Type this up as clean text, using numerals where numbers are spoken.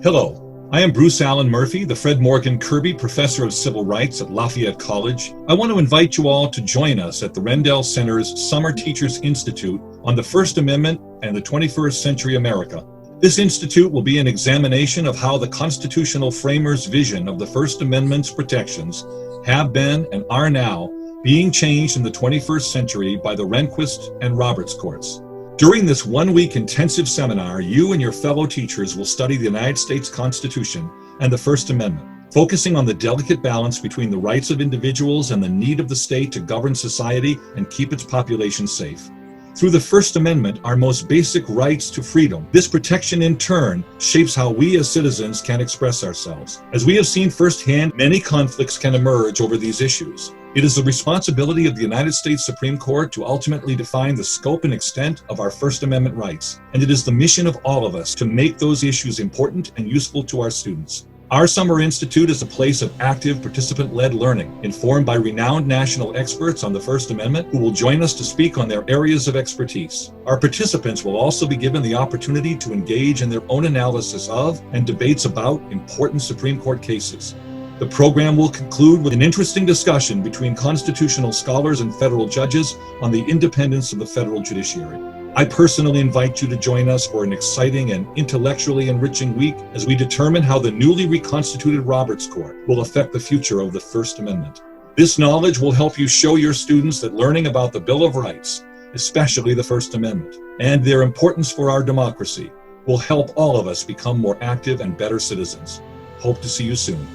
Hello, I am Bruce Allen Murphy, the Fred Morgan Kirby Professor of Civil Rights at Lafayette College. I want to invite you all to join us at the Rendell Center's Summer Teachers Institute on the First Amendment and the 21st Century America. This institute will be an examination of how the constitutional framers' vision of the First Amendment's protections have been and are now being changed in the 21st century by the Rehnquist and Roberts courts. During this one-week intensive seminar, you and your fellow teachers will study the United States Constitution and the First Amendment, focusing on the delicate balance between the rights of individuals and the need of the state to govern society and keep its population safe. Through the First Amendment, our most basic rights to freedom, this protection in turn shapes how we as citizens can express ourselves. As we have seen firsthand, many conflicts can emerge over these issues. It is the responsibility of the United States Supreme Court to ultimately define the scope and extent of our First Amendment rights, and it is the mission of all of us to make those issues important and useful to our students. Our Summer Institute is a place of active, participant-led learning, informed by renowned national experts on the First Amendment who will join us to speak on their areas of expertise. Our participants will also be given the opportunity to engage in their own analysis of and debates about important Supreme Court cases. The program will conclude with an interesting discussion between constitutional scholars and federal judges on the independence of the federal judiciary. I personally invite you to join us for an exciting and intellectually enriching week as we determine how the newly reconstituted Roberts Court will affect the future of the First Amendment. This knowledge will help you show your students that learning about the Bill of Rights, especially the First Amendment, and their importance for our democracy, will help all of us become more active and better citizens. Hope to see you soon.